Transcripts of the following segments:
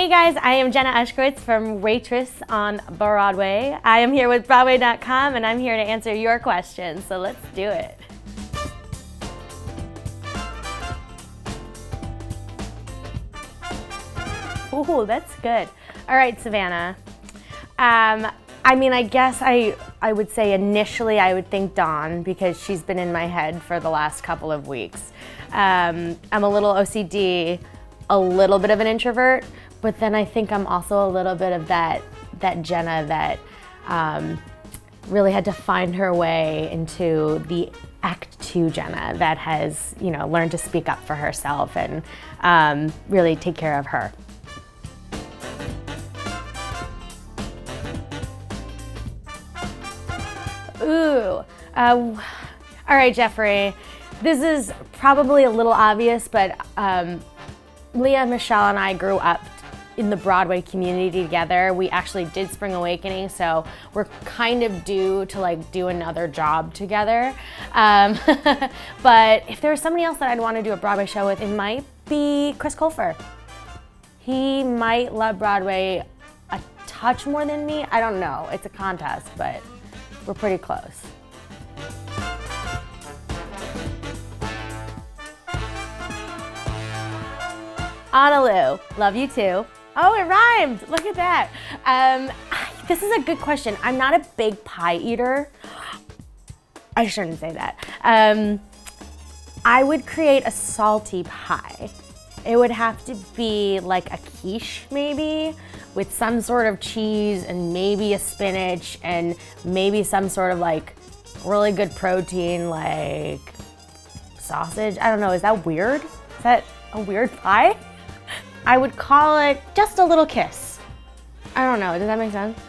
Hey guys, I am Jenna Ushkowitz from Waitress on Broadway. I am here with Broadway.com and I'm here to answer your questions, so let's do it. Ooh, that's good. All right, Savannah. I guess I would say initially I would think Dawn because she's been in my head for the last couple of weeks. I'm a little OCD, a little bit of an introvert, but then I think I'm also a little bit of that Jenna that really had to find her way into the Act 2 Jenna that has, learned to speak up for herself and really take care of her. Ooh, all right, Jeffrey. This is probably a little obvious, but Leah, Michelle, and I grew up in the Broadway community together. We actually did Spring Awakening, so we're kind of due to do another job together. But if there was somebody else that I'd want to do a Broadway show with, it might be Chris Colfer. He might love Broadway a touch more than me. I don't know. It's a contest, but we're pretty close. Analu, love you too. Oh, it rhymed, look at that. This is a good question. I'm not a big pie eater. I shouldn't say that. I would create a salty pie. It would have to be like a quiche maybe, with some sort of cheese and maybe a spinach and maybe some sort of really good protein like sausage. I don't know, is that weird? Is that a weird pie? I would call it Just a Little Kiss. I don't know, does that make sense?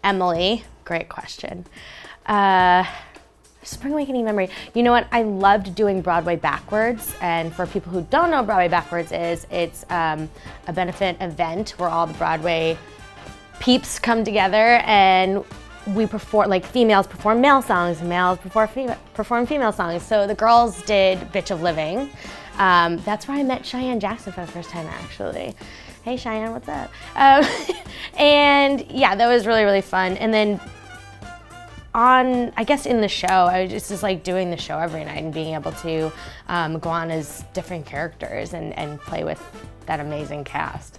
Emily, great question. Spring Awakening memory. You know what? I loved doing Broadway Backwards, and for people who don't know what Broadway Backwards is, it's a benefit event where all the Broadway peeps come together and we perform, females perform male songs, males perform female songs. So the girls did Bitch of Living. That's where I met Cheyenne Jackson for the first time, actually. Hey Cheyenne, what's up? And yeah, that was really, really fun. And then I guess in the show, I was just doing the show every night and being able to go on as different characters and play with that amazing cast.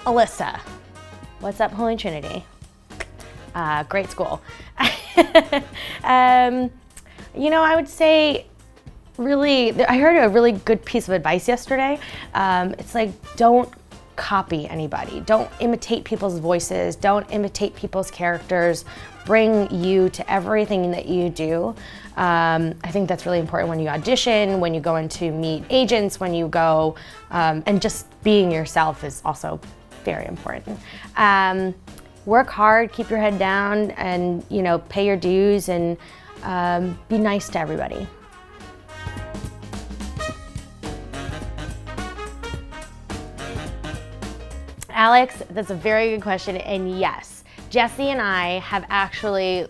Alyssa, what's up, Holy Trinity? Great school. I would say, really, I heard a really good piece of advice yesterday. It's don't copy anybody. Don't imitate people's voices. Don't imitate people's characters. Bring you to everything that you do. I think that's really important when you audition, when you go in to meet agents, when you go, and just being yourself is also very important. Work hard, keep your head down, and pay your dues, and be nice to everybody. Alex, that's a very good question, and yes, Jessie and I have actually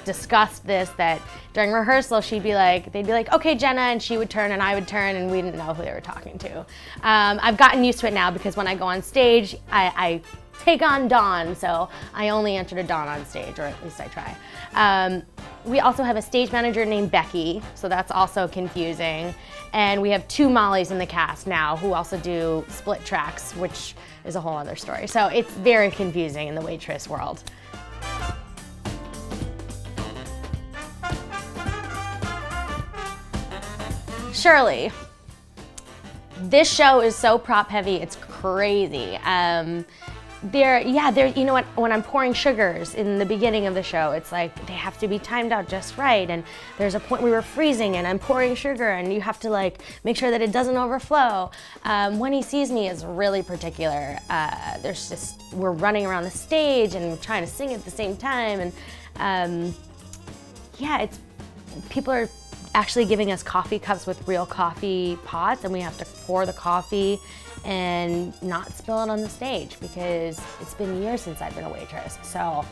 discussed this, that during rehearsal they'd be like, okay, Jenna, and she would turn and I would turn and we didn't know who they were talking to. I've gotten used to it now because when I go on stage, I take on Dawn, so I only answer to Dawn on stage, or at least I try. We also have a stage manager named Becky, so that's also confusing. And we have 2 Mollys in the cast now who also do split tracks, which is a whole other story. So it's very confusing in the waitress world. Shirley, this show is so prop heavy, it's crazy. You know what, when I'm pouring sugars in the beginning of the show, it's they have to be timed out just right, and there's a point we were freezing and I'm pouring sugar and you have to make sure that it doesn't overflow. When He Sees Me is really particular. We're running around the stage and trying to sing at the same time, and people are actually giving us coffee cups with real coffee pots, and we have to pour the coffee and not spill it on the stage because it's been years since I've been a waitress. So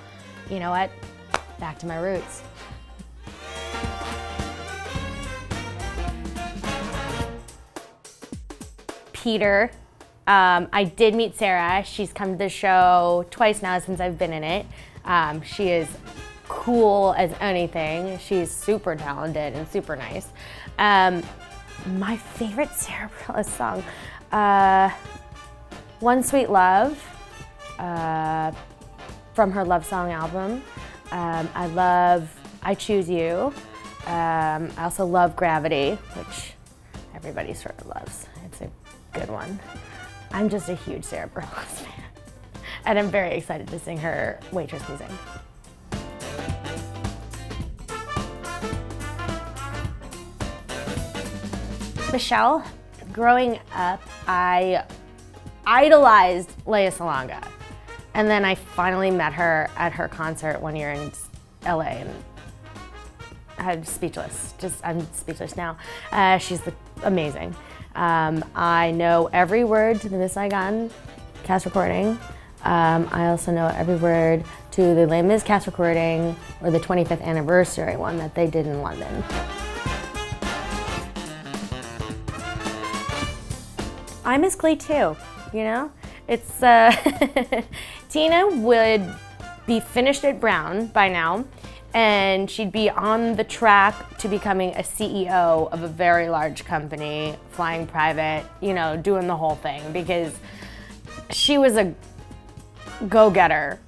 you know what? Back to my roots. Peter. I did meet Sarah. She's come to the show twice now since I've been in it. She is cool as anything. She's super talented and super nice. My favorite Sarah Bareilles song, One Sweet Love, from her Love Song album. I love I Choose You. I also love Gravity, which everybody sort of loves. It's a good one. I'm just a huge Sarah Bareilles fan, and I'm very excited to sing her Waitress music. Michelle, growing up, I idolized Lea Salonga, and then I finally met her at her concert one year in LA, and I'm speechless. I'm speechless now. She's amazing. I know every word to the Miss Saigon cast recording. I also know every word to the Les Mis cast recording, or the 25th anniversary one that they did in London. I miss Glee too, you know? It's, Tina would be finished at Brown by now, and she'd be on the track to becoming a CEO of a very large company, flying private, you know, doing the whole thing, because she was a go-getter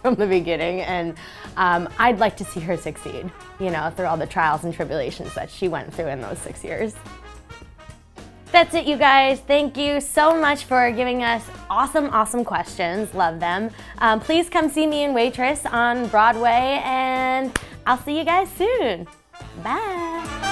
from the beginning, and I'd like to see her succeed, you know, through all the trials and tribulations that she went through in those 6 years. That's it, you guys. Thank you so much for giving us awesome questions. Love them. Please come see me in Waitress on Broadway, and I'll see you guys soon. Bye.